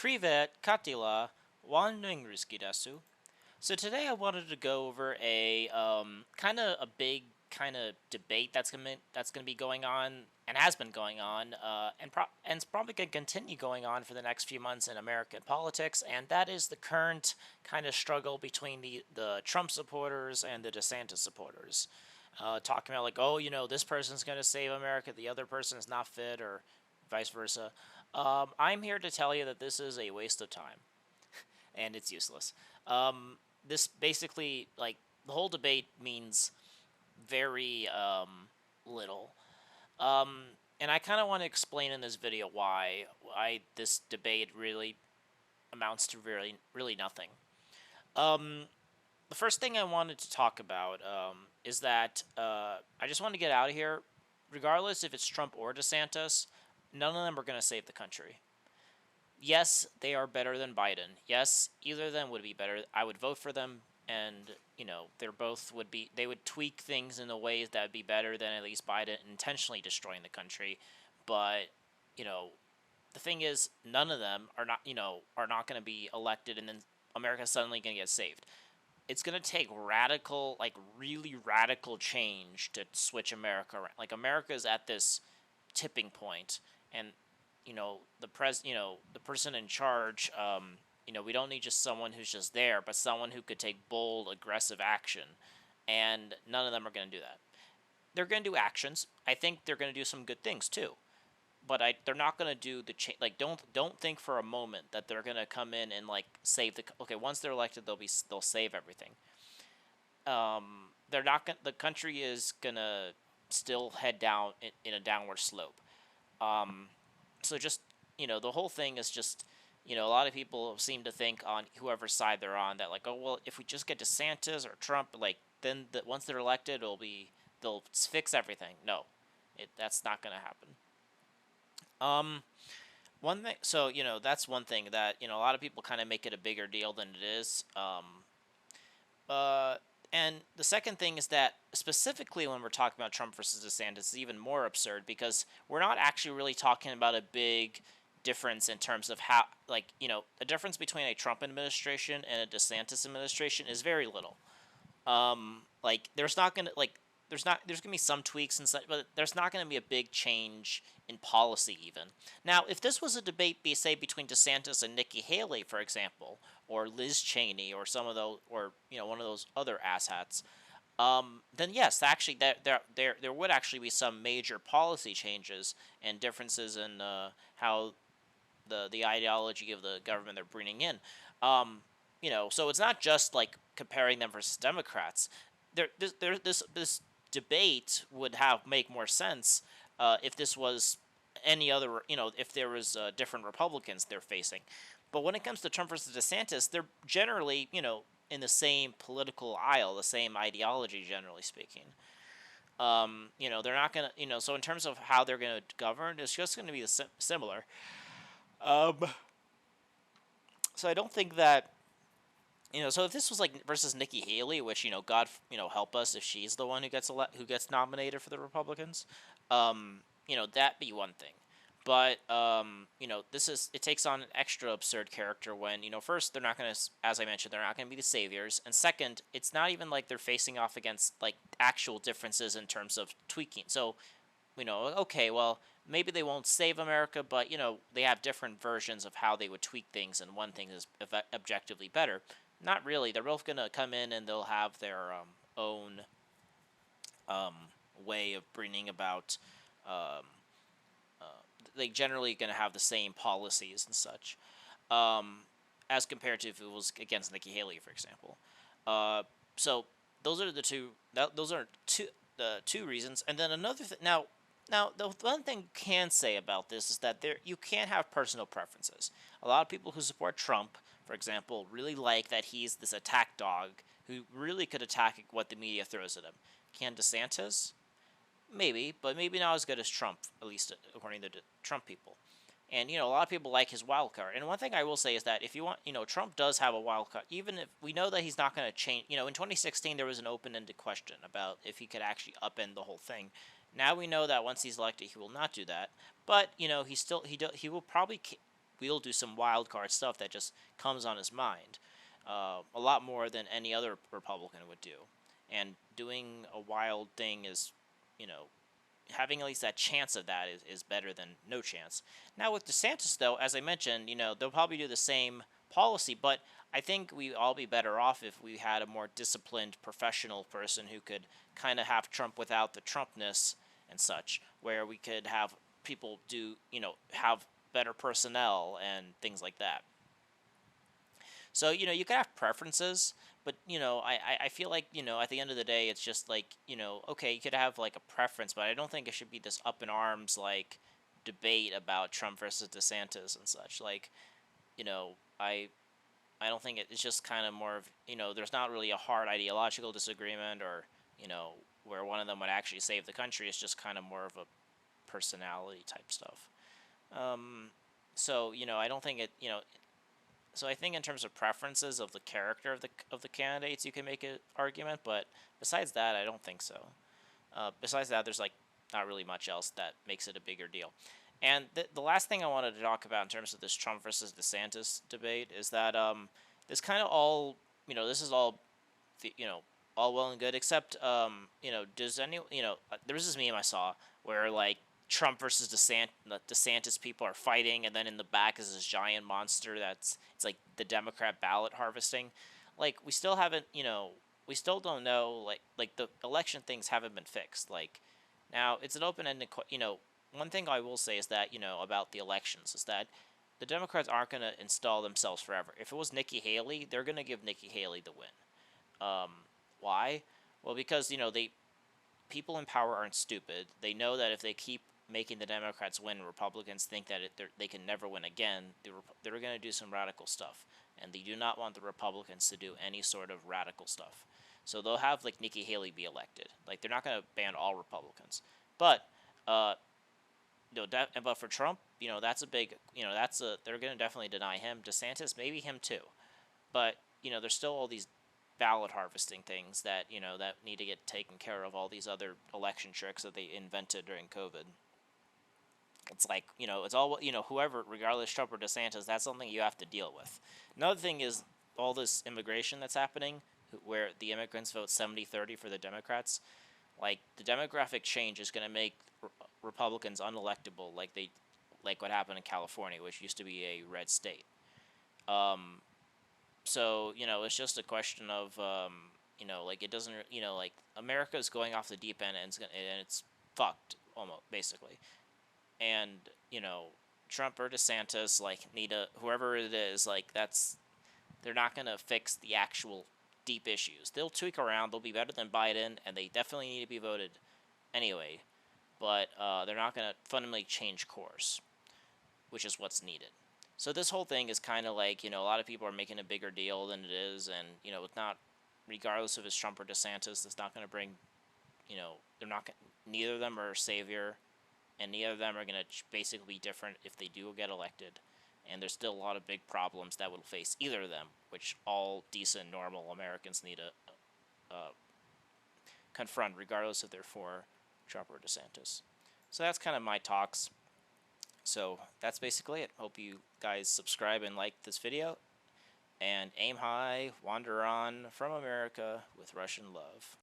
Privet, Katila, Wanning Ruski Desu. So today I wanted to go over a kind of a big kind of debate that's gonna be going on and has been going on and it's probably gonna continue going on for the next few months in American politics, and that is the current kind of struggle between the Trump supporters and the DeSantis supporters. Talking about like, oh, this person's gonna save America, the other person is not fit, or vice versa. I'm here to tell you that this is a waste of time and it's useless. This basically, like, the whole debate means very little. Um, and I kind of want to explain in this video why this debate really amounts to really nothing. Um, the first thing I wanted to talk about is that I just want to get out of here. Regardless if it's Trump or DeSantis, none of them are going to save the country. Yes, they are better than Biden. Yes, either of them would be better. I would vote for them, and they would tweak things in a ways that would be better than at least Biden intentionally destroying the country. But you know, the thing is, none of them are not going to be elected, and then America's suddenly going to get saved. It's going to take radical, like really radical change to switch America around. Like, America is at this tipping point, and the person in charge, we don't need just someone who's just there, but someone who could take bold, aggressive action. And none of them are going to do that. They're going to do actions. I think they're going to do some good things too. But they're not going to do the change. Like, don't think for a moment that they're going to come in and like save the. Okay, once they're elected, they'll save everything. They're not going. The country is gonna still head down in a downward slope. So just, the whole thing is just, a lot of people seem to think on whoever side they're on that, like, oh, well, if we just get DeSantis or Trump, like, then once they're elected, they'll fix everything. No, that's not going to happen. One thing, so, that's one thing that, a lot of people kind of make it a bigger deal than it is. Uh, and the second thing is that, specifically when we're talking about Trump versus DeSantis, it's even more absurd because we're not actually really talking about a big difference in terms of how, like, the difference between a Trump administration and a DeSantis administration is very little. Like, there's gonna be some tweaks and such, but there's not gonna be a big change in policy even. Now, if this was a debate, say, between DeSantis and Nikki Haley, for example, or Liz Cheney, or some of those, or one of those other asshats, then yes, actually, there would actually be some major policy changes and differences in how the ideology of the government they're bringing in. So it's not just like comparing them versus Democrats. This debate would make more sense if this was any other, if there was different Republicans they're facing. But when it comes to Trump versus DeSantis, they're generally, in the same political aisle, the same ideology, generally speaking. They're not gonna, so in terms of how they're gonna govern, it's just gonna be similar. Um, so I don't think that, so if this was like versus Nikki Haley, which, God, help us if she's the one who gets nominated for the Republicans, that'd be one thing. But it takes on an extra absurd character when, first, they're not going to, as I mentioned, they're not going to be the saviors, and second, it's not even like they're facing off against like actual differences in terms of tweaking. So, okay, well, maybe they won't save America, but they have different versions of how they would tweak things, and one thing is objectively better. Not really. They're both going to come in and they'll have their own way of bringing about. They generally going to have the same policies and such, as compared to if it was against Nikki Haley, for example. So those are the two. Those are the two reasons. And then another thing. Now, the one thing you can say about this is that you can't have personal preferences. A lot of people who support Trump, for example, really like that he's this attack dog who really could attack what the media throws at him. Can DeSantis? Maybe, but maybe not as good as Trump, at least according to the Trump people. And, a lot of people like his wild card. And one thing I will say is that if you want, Trump does have a wild card, even if we know that he's not going to change. In 2016, there was an open-ended question about if he could actually upend the whole thing. Now we know that once he's elected, he will not do that. But, he will probably, will do some wild card stuff that just comes on his mind, a lot more than any other Republican would do. And doing a wild thing is, you know, having at least that chance of that is better than no chance. Now with DeSantis, though, as I mentioned, they'll probably do the same policy, but I think we'd all be better off if we had a more disciplined professional person who could kind of have Trump without the Trumpness and such, where we could have people do, have better personnel and things like that. So, you can have preferences, but, I feel like, at the end of the day, it's just like, okay, you could have like a preference, but I don't think it should be this up in arms, like, debate about Trump versus DeSantis and such. Like, you know, I, I don't think it's just kind of more of, there's not really a hard ideological disagreement or, where one of them would actually save the country. It's just kind of more of a personality type stuff. Um, so, I don't think so I think in terms of preferences of the character of the candidates, you can make an argument, but besides that, I don't think so. Besides that, there's like not really much else that makes it a bigger deal. And the last thing I wanted to talk about in terms of this Trump versus DeSantis debate is that this kind of all this is all all well and good, except does any there was this meme I saw where like Trump versus DeSantis people are fighting, and then in the back is this giant monster it's like the Democrat ballot harvesting. Like we still haven't, we still don't know, like the election things haven't been fixed. Like now it's an open-ended, one thing I will say is that, about the elections is that the Democrats aren't going to install themselves forever. If it was Nikki Haley, they're going to give Nikki Haley the win. Um, why? Well, because, people in power aren't stupid. They know that if they keep making the Democrats win, Republicans think that they can never win again. They're going to do some radical stuff, and they do not want the Republicans to do any sort of radical stuff. So they'll have like Nikki Haley be elected. Like they're not going to ban all Republicans, but but for Trump, that's a big, they're going to definitely deny him. DeSantis, maybe him too, but there's still all these ballot harvesting things that that need to get taken care of. All these other election tricks that they invented during COVID. It's like, it's all, whoever, regardless Trump or DeSantis, that's something you have to deal with. Another thing is all this immigration that's happening, where the immigrants vote 70-30 for the Democrats. Like the demographic change is going to make Republicans unelectable, like what happened in California, which used to be a red state. So it's just a question of like it doesn't, like America is going off the deep end, and it's fucked almost basically. And Trump or DeSantis whoever it is, like they're not gonna fix the actual deep issues. They'll tweak around. They'll be better than Biden, and they definitely need to be voted anyway. But they're not gonna fundamentally change course, which is what's needed. So this whole thing is kind of like, a lot of people are making a bigger deal than it is, and it's not, regardless if it's Trump or DeSantis, it's not going to bring, they're not, neither of them are a savior, and neither of them are going to basically be different if they do get elected, and there's still a lot of big problems that will face either of them, which all decent, normal Americans need to confront, regardless if they're for Trump or DeSantis. So that's kind of my talks. So that's basically it. Hope you guys subscribe and like this video. And aim high, wander on from America with Russian love.